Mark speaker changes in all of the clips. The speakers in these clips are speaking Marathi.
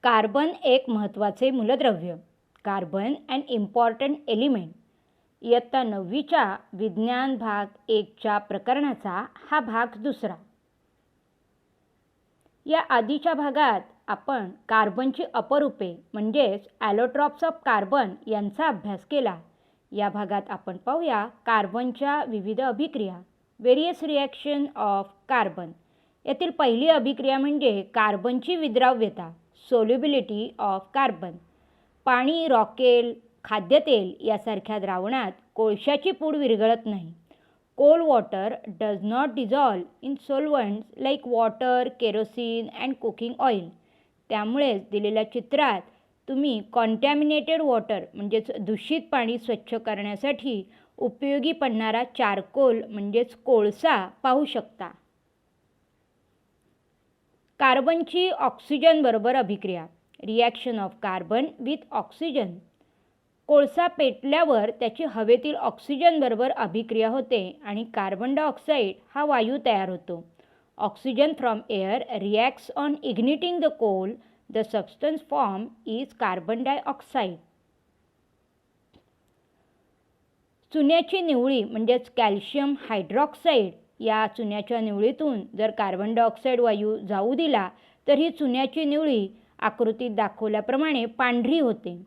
Speaker 1: कार्बन एक महत्त्वाचे मूलद्रव्य. Carbon an important element. इयत्ता 9वीच्या विज्ञान भाग 1च्या प्रकरणाचा हा भाग 2. या आधीच्या भागात आपण कार्बनची अपरूपे म्हणजेच ॲलोट्रॉप्स ऑफ कार्बन यांचा अभ्यास केला. या भागात आपण पाहूया कार्बनच्या विविध अभिक्रिया, व्हेरियस रिॲक्शन ऑफ कार्बन. यातील पहिली अभिक्रिया म्हणजे कार्बनची विद्राव्यता, सोल्युबिलिटी ऑफ कार्बन. पाणी, रॉकेल, खाद्यतेल यासारख्या द्रावणात कोळशाची पूड विरघळत नाही. Coal water does not dissolve in solvents like water, kerosene and cooking oil. त्यामुळेच दिलेल्या चित्रात तुम्ही कॉन्टॅमिनेटेड वॉटर म्हणजेच दूषित पाणी स्वच्छ करण्यासाठी उपयोगी पडणारा चारकोल म्हणजेच कोळसा पाहू शकता. कार्बनची ऑक्सिजन बरोबर अभिक्रिया, reaction of carbon with oxygen. कोळसा पेटल्यावर त्याची हवेतील ऑक्सिजन बरोबर अभिक्रिया होते आणि कार्बन डायऑक्साईड हा वायू तयार होतो. Oxygen from air reacts on igniting the coal. The substance form is carbon dioxide. चुन्याची निवळी म्हणजेच कॅल्शियम हायड्रॉक्साईड. या चुन्याच्या निवळीतून जर कार्बन डायऑक्साईड वायू जाऊ दिला तर ही चुन्याची निवळी आकृतीत दाखवल्याप्रमाणे पांढरी होते.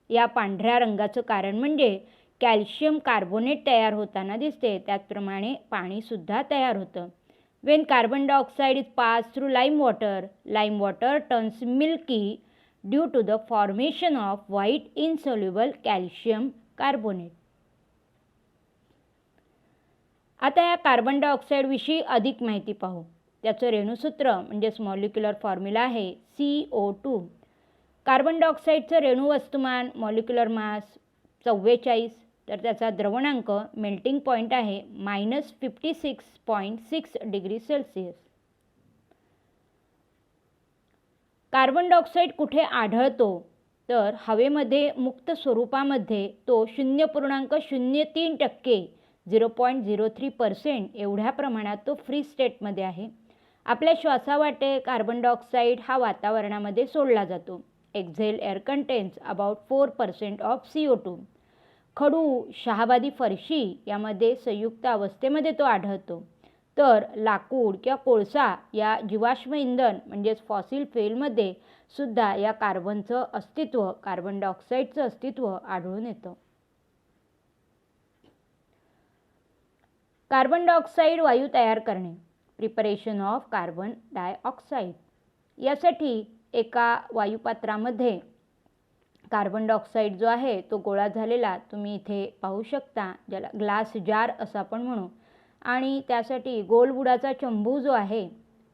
Speaker 1: या पांढऱ्या रंगाचं कारण म्हणजे कॅल्शियम कार्बोनेट तयार होताना दिसते. त्याचप्रमाणे पाणीसुद्धा तयार होतं. When carbon dioxide is pass through lime water turns milky due to the formation of white insoluble calcium carbonate. आता या कार्बन डायऑक्साईडविषयी अधिक माहिती पाहू. त्याचं रेणुसूत्र म्हणजेच मॉलिक्युलर फॉर्म्युला आहे CO2. कार्बन डायऑक्साईडचं रेणू वस्तुमान मॉलिक्युलर मास 44, तर त्याचा द्रवणांक मेल्टिंग पॉईंट आहे -56.6 डिग्री सेल्सिअस. कार्बन डायऑक्साईड कुठे आढळतो तर हवेमध्ये मुक्त स्वरूपामध्ये तो 0.03%, 0.03% एवढ्या प्रमाणात तो फ्री स्टेटमध्ये आहे. आपल्या श्वासावाटे कार्बन डायऑक्साईड हा वातावरणामध्ये सोडला जातो. Exhale air contains about 4% of CO2. खडू, शहाबादी फरशी यामध्ये संयुक्त अवस्थेमध्ये तो आढळतो. तर लाकूड किंवा कोळसा या जीवाश्म इंधन म्हणजेच फॉसिल फ्युएलमध्ये सुद्धा या कार्बनचं अस्तित्व, कार्बन डायऑक्साईडचं अस्तित्व आढळून येतं. कार्बन डायऑक्साईड वायू तयार करणे, प्रिपरेशन ऑफ कार्बन डायऑक्साईड. यासाठी एका वायुपात्रामध्ये कार्बन डायऑक्साईड जो आहे तो गोळा झालेला तुम्ही इथे पाहू शकता, ज्याला ग्लास जार असं आपण म्हणू. आणि त्यासाठी गोल बुडाचा चंबू जो आहे,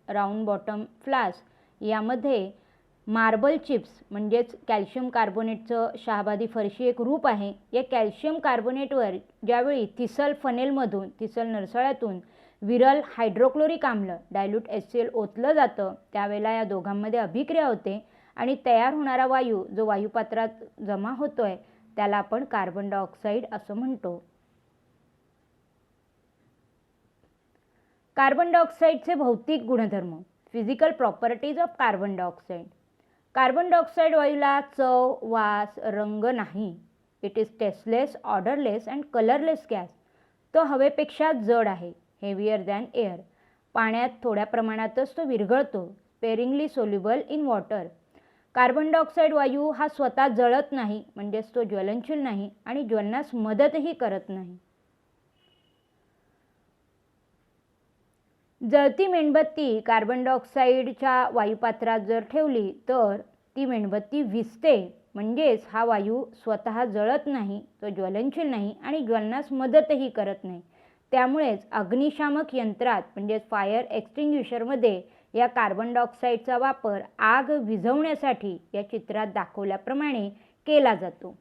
Speaker 1: राऊंड बॉटम फ्लास्क, यामध्ये मार्बल चिप्स म्हणजेच कॅल्शियम कार्बोनेटचं शहाबादी फरशी एक रूप आहे. या कॅल्शियम कार्बोनेटवर ज्यावेळी थिसल फनेलमधून, थिसल नरसाळ्यातून विरल हायड्रोक्लोरिक आम्ल डायल्यूट HCl ओतलं जातं, त्यावेळेला या दोघांमध्ये अभिक्रिया होते आणि तयार होणारा वायू जो वायुपात्रात जमा होतोय त्याला आपण कार्बन डायऑक्साईड असं म्हणतो. कार्बन डायऑक्साईडचे भौतिक गुणधर्म, physical properties of carbon dioxide. Carbon dioxide वायूला चव, वास, रंग नाही. It is tasteless, odourless and colourless gas. तो हवेपेक्षा जड आहे, हेवियर दॅन एअर. पाण्यात थोड्या प्रमाणातच तो विरघळतो, sparingly soluble in water. Carbon dioxide वायू हा स्वतः जळत नाही म्हणजेच तो ज्वलनशील नाही आणि ज्वलनास मदतही करत नाही. जळती मेणबत्ती कार्बन डायऑक्साईडच्या वायुपात्रात जर ठेवली तर ती मेणबत्ती विझते, म्हणजेच हा वायू स्वतः जळत नाही, तो ज्वलनशील नाही आणि ज्वलनास मदतही करत नाही. त्यामुळेच अग्निशामक यंत्रात म्हणजेच फायर एक्सटिंग्विशरमध्ये या कार्बन डायऑक्साईडचा वापर आग विझवण्यासाठी या चित्रात दाखवल्याप्रमाणे केला जातो.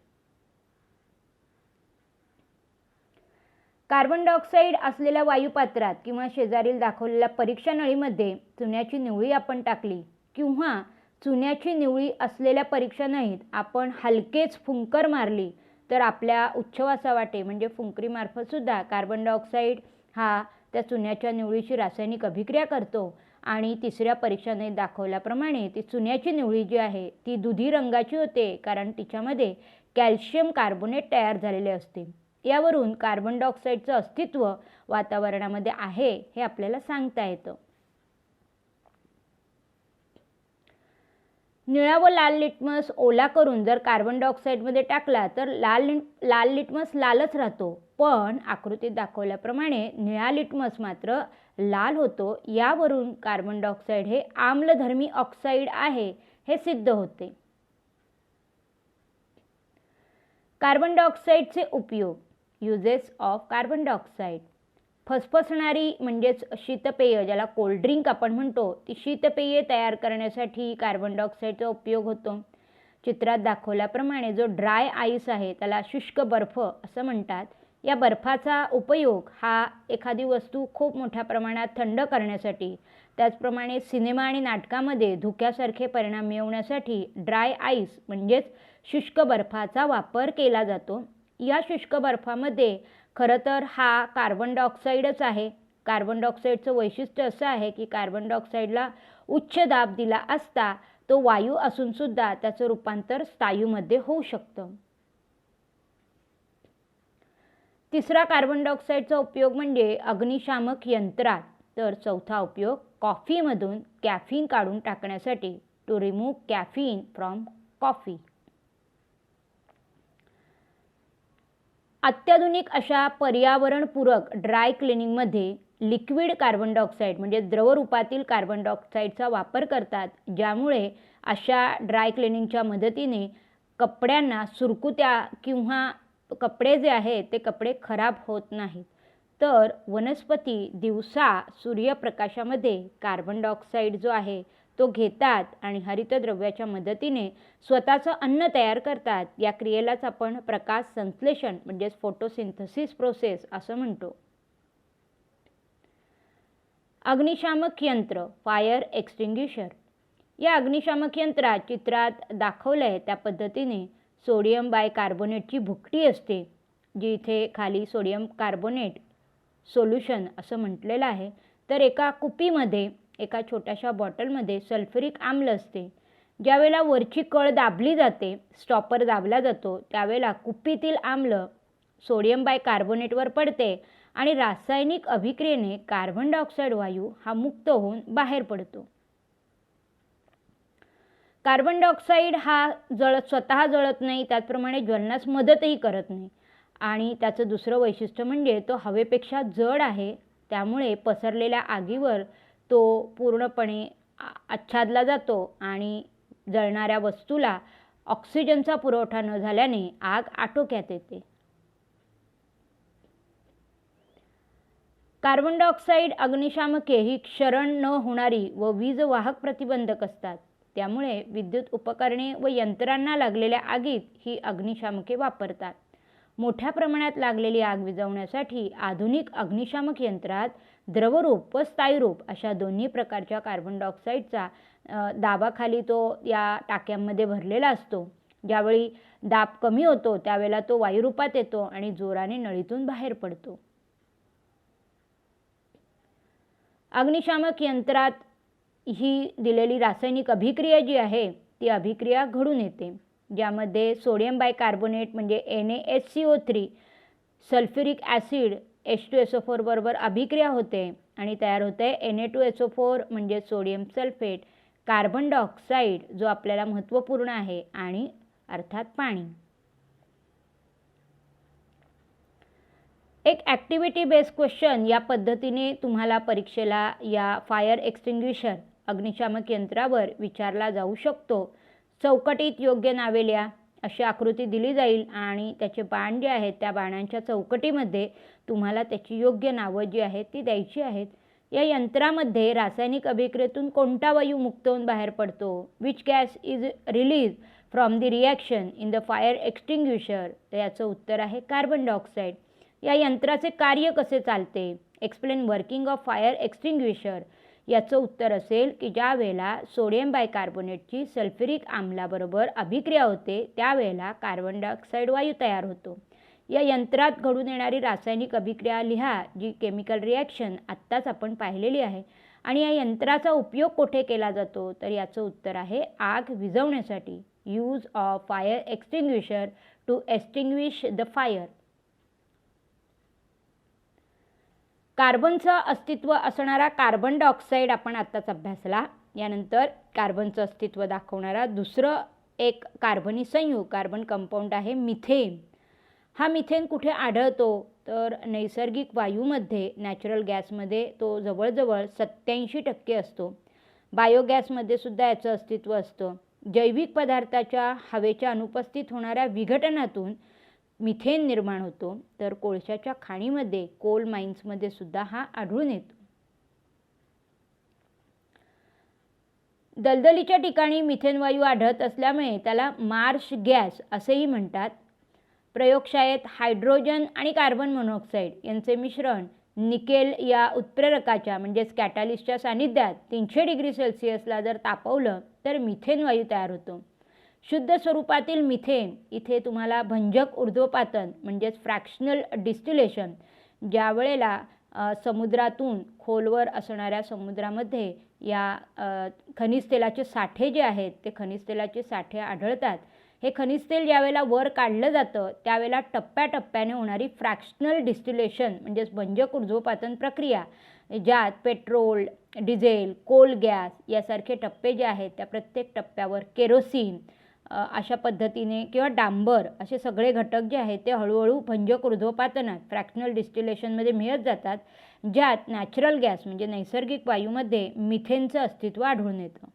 Speaker 1: कार्बन डायऑक्साईड असलेल्या वायुपात्रात किंवा शेजारील दाखवलेल्या परीक्षा नळीमध्ये चुन्याची निवळी आपण टाकली किंवा चुन्याची निवळी असलेल्या परीक्षा नळीत आपण हलकेच फुंकर मारली तर आपल्या उच्छवासावाटे म्हणजे फुंकरीमार्फत सुद्धा कार्बन डायऑक्साईड हा त्या चुन्याच्या निवळीशी रासायनिक अभिक्रिया करतो आणि तिसऱ्या परीक्षाने दाखवल्याप्रमाणे ती चुन्याची निवळी जी आहे ती दुधी रंगाची होते, कारण तिच्यामध्ये कॅल्शियम कार्बोनेट तयार झालेले असते. यावरून कार्बन डायऑक्साईडचं अस्तित्व वातावरणामध्ये आहे हे आपल्याला सांगता येतं. निळा व लाल लिटमस ओला करून जर कार्बन डायऑक्साईडमध्ये टाकला तर लाल लिटमस लालच राहतो, पण आकृतीत दाखवल्याप्रमाणे निळा लिटमस मात्र लाल होतो. यावरून कार्बन डायऑक्साईड हे आम्लधर्मी ऑक्साईड आहे हे सिद्ध होते. कार्बन डायऑक्साईडचे उपयोग, युजेस ऑफ कार्बन डायऑक्साईड. फसफसणारी म्हणजेच शीतपेय, ज्याला कोल्ड्रिंक आपण म्हणतो, ती शीतपेये तयार करण्यासाठी कार्बन डायऑक्साईडचा उपयोग होतो. चित्रात दाखवल्याप्रमाणे जो ड्राय आईस आहे त्याला शुष्क बर्फ असं म्हणतात. या बर्फाचा उपयोग हा एखादी वस्तू खूप मोठ्या प्रमाणात थंड करण्यासाठी, त्याचप्रमाणे सिनेमा आणि नाटकामध्ये धुक्यासारखे परिणाम मिळवण्यासाठी ड्राय आईस म्हणजेच शुष्क बर्फाचा वापर केला जातो. या शुष्क बर्फामध्ये खरं तर हा कार्बन डायऑक्साईडच आहे. कार्बन डायऑक्साईडचं वैशिष्ट्य असं आहे की कार्बन डायऑक्साईडला उच्च दाब दिला असता तो वायू असूनसुद्धा त्याचं रूपांतर स्थायूमध्ये होऊ शकतं. तिसरा कार्बन डायऑक्साईडचा उपयोग म्हणजे अग्निशामक यंत्रात. तर चौथा उपयोग कॉफीमधून कॅफीन काढून टाकण्यासाठी, to remove caffeine from coffee. अत्याधुनिक अशा पर्यावरणपूरक ड्राय क्लिनिंगमध्ये लिक्विड कार्बन डायऑक्साईड म्हणजे द्रवरूपातील कार्बन डायऑक्साईडचा वापर करतात, ज्यामुळे अशा ड्राय क्लिनिंगच्या मदतीने कपड्यांना सुरकुत्या किंवा कपडे जे आहेत ते कपडे खराब होत नाहीत. तर वनस्पती दिवसा सूर्यप्रकाशामध्ये कार्बन डायऑक्साईड जो आहे तो घेतात आणि हरितद्रव्याच्या मदतीने स्वतःचं अन्न तयार करतात. या क्रियेलाच आपण प्रकाश संश्लेषण म्हणजेच फोटोसिंथेसिस प्रोसेस असं म्हणतो. अग्निशामक यंत्र, फायर एक्सटिंग्विशर. या अग्निशामक यंत्रात चित्रात दाखवलंय त्या पद्धतीने सोडियम बायकार्बोनेटची भुकटी असते, जी इथे खाली सोडियम कार्बोनेट सोल्युशन असं म्हटलेलं आहे. तर एका कुपीमध्ये, एका छोट्याशा बॉटलमध्ये सल्फ्युरिक आम्ल असते. ज्यावेळेला वरची कळ दाबली जाते, स्टॉपर दाबला जातो, त्यावेळेला कुपीतील आम्ल सोडियम बायकार्बोनेटवर पडते आणि रासायनिक अभिक्रियेने कार्बन डायऑक्साईड वायू हा मुक्त होऊन बाहेर पडतो. कार्बन डायऑक्साईड हा स्वतः जळत नाही, त्याचप्रमाणे ज्वलनास मदतही करत नाही. आणि त्याचं दुसरं वैशिष्ट्य म्हणजे तो हवेपेक्षा जड आहे, त्यामुळे पसरलेल्या आगीवर तो पूर्णपणे आच्छादला जातो आणि जळणाऱ्या वस्तूला ऑक्सिजनचा पुरवठा न झाल्याने आग आटोक्यात येते. कार्बन डायऑक्साईड अग्निशामके ही क्षरण न होणारी व वीज वाहक प्रतिबंधक असतात. त्यामुळे विद्युत उपकरणे व यंत्रांना लागलेल्या आगीत ही अग्निशामके वापरतात. मोठ्या प्रमाणात लागलेली आग विझवण्यासाठी आधुनिक अग्निशामक यंत्रात द्रवरूप व स्थायीरूप अशा दोन्ही प्रकारच्या कार्बन डायऑक्साईडचा दाबाखाली तो या टाक्यांमध्ये भरलेला असतो. ज्यावेळी दाब कमी होतो त्यावेळेला तो वायुरूपात येतो आणि जोराने नळीतून बाहेर पडतो. अग्निशामक यंत्रात ही दिलेली रासायनिक अभिक्रिया जी आहे ती अभिक्रिया घडून येते, ज्यामध्ये सोडियम बायकार्बोनेट म्हणजे NaHCO3 सल्फ्युरिक ॲसिड H2SO4 बरोबर अभिक्रिया होते आणि तयार होते Na2SO4 म्हणजे सोडियम सल्फेट, कार्बन डायऑक्साईड जो आपल्याला महत्त्वपूर्ण आहे आणि अर्थात पाणी. एक ॲक्टिव्हिटी बेस्ड क्वेश्चन या पद्धतीने तुम्हाला परीक्षेला या फायर एक्सटिंग्विशर अग्निशामक यंत्रावर विचारला जाऊ शकतो. चौकटीत योग्य नावे लिहा अशी आकृती दिली जाईल आणि त्याचे बाण जे आहेत त्या बाणांच्या चौकटीमध्ये तुम्हाला त्याची योग्य नावं जी आहेत ती द्यायची आहेत. या यंत्रामध्ये रासायनिक अभिक्रियेतून कोणता वायू मुक्त होऊन बाहेर पडतो, which gas is release from the reaction in the fire extinguisher, तर याचं उत्तर आहे कार्बन डायऑक्साईड. या यंत्राचे कार्य कसे चालते, explain working of fire extinguisher, याचं उत्तर असेल की ज्या वेळेला सोडियम बायकार्बोनेटची सल्फ्युरिक आम्लाबरोबर अभिक्रिया होते त्यावेळेला कार्बन डायऑक्साईड वायू तयार होतो. या यंत्रात घडून येणारी रासायनिक अभिक्रिया लिहा, जी केमिकल रिॲक्शन आत्ताच आपण पाहिलेली आहे. आणि या यंत्राचा उपयोग कुठे केला जातो, तर याचं उत्तर आहे आग विझवण्यासाठी. Use of fire extinguisher to extinguish the fire. कार्बनचं अस्तित्व असणारा कार्बन डायऑक्साईड आपण आत्ताच अभ्यासला. यानंतर कार्बनचं अस्तित्व दाखवणारा दुसरं एक कार्बनी संयुग कार्बन कंपाऊंड आहे मिथेन. हा मिथेन कुठे आढळतो, तर नैसर्गिक वायूमध्ये नॅचरल गॅसमध्ये तो जवळजवळ 87% असतो. बायोगॅसमध्ये सुद्धा याचं अस्तित्व असतं. जैविक पदार्थाच्या हवेच्या अनुपस्थित होणाऱ्या विघटनातून मिथेन निर्माण होतो. तर कोळशाच्या खाणीमध्ये कोल माइन्समध्ये सुद्धा हा आढळून येतो. दलदलीच्या ठिकाणी मिथेन वायू आढळत असल्यामुळे त्याला मार्श गॅस असेही म्हणतात. प्रयोगशाळेत हायड्रोजन आणि कार्बन मोनॉक्साईड यांचे मिश्रण निकेल या उत्प्रेरकाच्या म्हणजेच कॅटालिस्टच्या सानिध्यात 300 डिग्री सेल्सिअसला जर तापवलं तर मिथेन वायू तयार होतो. शुद्ध स्वरूपातील मिथेन इथे तुम्हाला भंजक ऊर्ध्वपातन म्हणजेच फ्रॅक्शनल डिस्टिलेशन, ज्या वेळेला समुद्रातून खोलवर असणाऱ्या समुद्रामध्ये या खनिज तेलाचे साठे जे आहेत ते खनिज तेलाचे साठे आढळतात. हे खनिज तेल ज्यावेळेला वर काढलं जातं त्यावेळेला टप्प्याटप्प्याने होणारी फ्रॅक्शनल डिस्टिलेशन म्हणजेच भंजक ऊर्ध्वपातन प्रक्रिया, ज्यात पेट्रोल, डिझेल, कोल गॅस यासारखे टप्पे जे आहेत त्या प्रत्येक टप्प्यावर केरोसिन अशा पद्धतीने किंवा डांबर असे सगळे घटक जे आहेत ते हळूहळू भंजक ऊर्ध्वपातनात फ्रॅक्शनल डिस्टिलेशनमध्ये मिळत जातात, ज्यात नॅचरल गॅस म्हणजे नैसर्गिक वायूमध्ये मिथेनचं अस्तित्व आढळून येतं.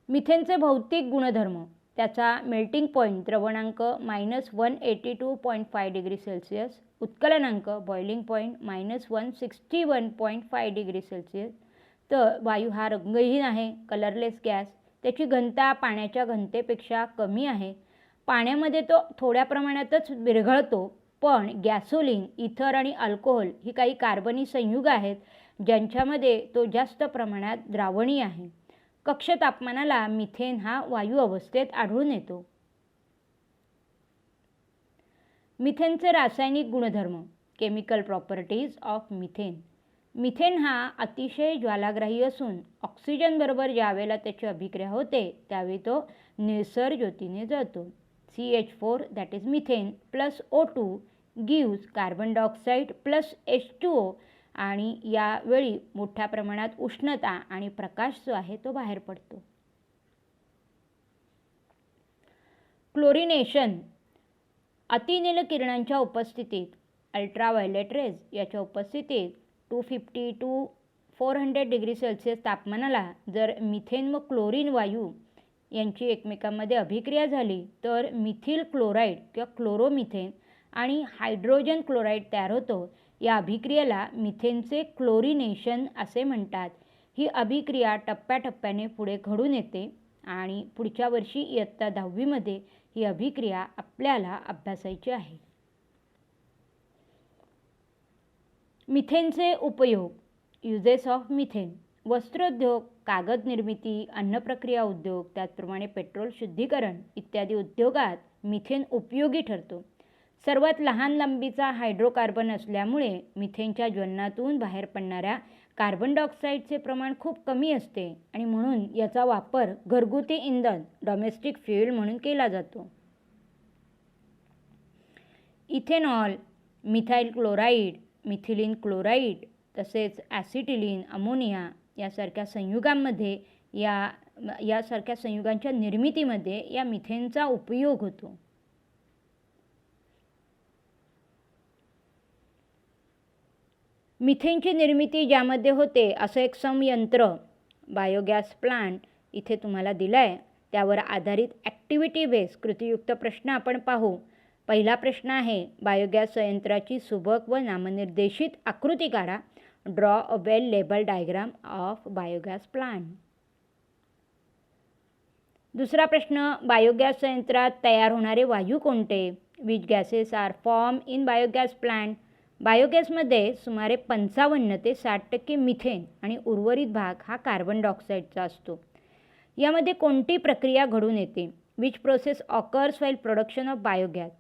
Speaker 1: मिथेनचे भौतिक गुणधर्म, त्याचा मेल्टिंग पॉईंट द्रवणांक -182.5 डिग्री सेल्सिअस, उत्कलनांक बॉइलिंग पॉईंट -161.5 डिग्री सेल्सिअस. तर वायू हा रंगहीन आहे, कलरलेस गॅस. त्याची घनता पाण्याच्या घनतेपेक्षा कमी आहे. पाण्यामध्ये तो थोड्या प्रमाणातच विरघळतो, पण गॅसोलिन, इथर आणि अल्कोहोल ही काही कार्बनी संयुग आहेत ज्यांच्यामध्ये तो जास्त प्रमाणात द्रावणीय आहे. कक्ष तापमानाला मिथेन हा वायू अवस्थेत आढळून येतो. मिथेनचे रासायनिक गुणधर्म, chemical properties of methane. Methane हा अतिशय ज्वालाग्राही असून ऑक्सिजनबरोबर ज्यावेळेला त्याची अभिक्रिया होते त्यावेळी तो निळसर ज्योतीने जळतो. CH4 that is methane plus O2 gives carbon dioxide plus H2O आणि यावेळी मोठ्या प्रमाणात उष्णता आणि प्रकाश जो आहे तो बाहेर पडतो. क्लोरिनेशन, अतिनील किरणांच्या उपस्थितीत अल्ट्राव्हायोलेट रेज याच्या उपस्थितीत 250 to 400 डिग्री सेल्सिअस तापमानाला जर मिथेन व क्लोरीन वायू यांची एकमेकांमध्ये अभिक्रिया झाली तर मिथिल क्लोराईड किंवा क्लोरोमिथेन आणि हायड्रोजन क्लोराईड तयार होतो. या अभिक्रियेला मिथेनचे क्लोरिनेशन असे म्हणतात. ही अभिक्रिया टप्प्याटप्प्याने पुढे घडून येते आणि पुढच्या वर्षी इयत्ता 10वीमध्ये ही अभिक्रिया आपल्याला अभ्यासायची आहे. मिथेनचे उपयोग, युजेस ऑफ मिथेन. वस्त्रोद्योग, कागद निर्मिती, अन्नप्रक्रिया उद्योग, त्याचप्रमाणे पेट्रोल शुद्धीकरण इत्यादी उद्योगात मिथेन उपयोगी ठरतो. सर्वात लहान लांबीचा हायड्रोकार्बन असल्यामुळे मिथेनच्या ज्वलनातून बाहेर पडणाऱ्या कार्बन डायऑक्साईडचे प्रमाण खूप कमी असते आणि म्हणून याचा वापर घरगुती इंधन डोमेस्टिक फ्युएल म्हणून केला जातो. Ethanol, methyl chloride, methylene chloride तसेच ॲसिटिलीन, अमोनिया यासारख्या संयुगांमध्ये यासारख्या संयुगांच्या निर्मितीमध्ये या मिथेनचा उपयोग होतो. मिथेनची निर्मिती ज्यामध्ये होते असं एक संयंत्र बायोगॅस प्लांट इथे तुम्हाला दिलं आहे. त्यावर आधारित ॲक्टिव्हिटी बेस कृतीयुक्त प्रश्न आपण पाहू. पहिला प्रश्न आहे, बायोगॅस संयंत्राची सुबक व नामनिर्देशित आकृती काढा. Draw a well label diagram of biogas plant. दुसरा प्रश्न, बायोगॅस संयंत्रात तयार होणारे वायू कोणते? Which gases are form in biogas plant? बायोगॅसमध्ये सुमारे 55 ते 60% मिथेन आणि उर्वरित भाग हा कार्बन डायऑक्साईडचा असतो. यामध्ये कोणती प्रक्रिया घडून येते? Which process occurs while production of biogas?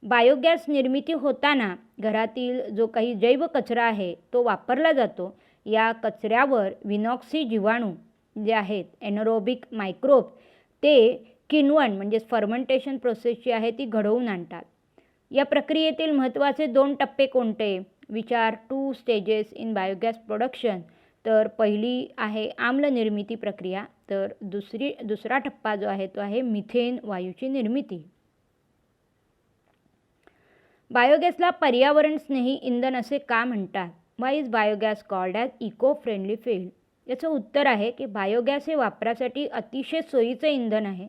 Speaker 1: Biogas निर्मिती होताना घरातील जो काही जैव कचरा आहे तो वापरला जातो. या कचऱ्यावर विनॉक्सी जीवाणू जे आहेत एनरोबिक मायक्रोब्स ते किण्वन म्हणजे फर्मेंटेशन प्रोसेस जी आहे ती घडवून आणतात. या प्रक्रियेतील महत्त्वाचे 2 टप्पे कोणते? Which are 2 stages in biogas production. तर पहिली आहे आम्ल निर्मिती प्रक्रिया, तर दुसरा टप्पा जो आहे तो आहे मिथेन वायूची निर्मिती. बायोगॅसला पर्यावरण स्नेही इंधन असे का म्हणतात? Why is biogas called as eco friendly fuel? याचं उत्तर आहे की बायोगॅस हे वापरासाठी अतिशय सोयीचं इंधन आहे.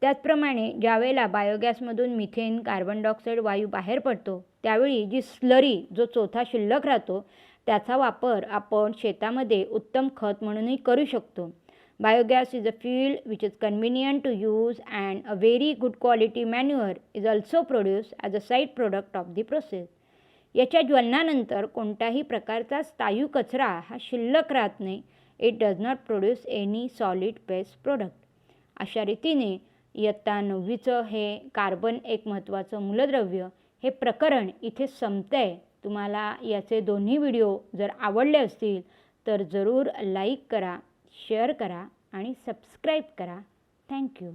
Speaker 1: त्याचप्रमाणे ज्यावेळेला बायोगॅसमधून मिथेन कार्बन डायऑक्साईड वायू बाहेर पडतो त्यावेळी जी स्लरी जो चौथा शिल्लक राहतो त्याचा वापर आपण शेतामध्ये उत्तम खत म्हणूनही करू शकतो. Biogas is a fuel which is convenient to use and a very good quality manure is also produced as a side product of the process. याच्या ज्वलनानंतर कोणत्याही प्रकारचा स्थायू कचरा हा शिल्लक राहत नाही. It does not produce any solid waste product. अशा रीतीने इयत्ता 9वीचं हे कार्बन एक महत्त्वाचं मूलद्रव्य हे प्रकरण इथे संपतंय. तुम्हाला याचे दोन्ही व्हिडिओ जर आवडले असतील तर जरूर लाईक करा, शेअर करा आणि सबस्क्राईब करा. थँक्यू.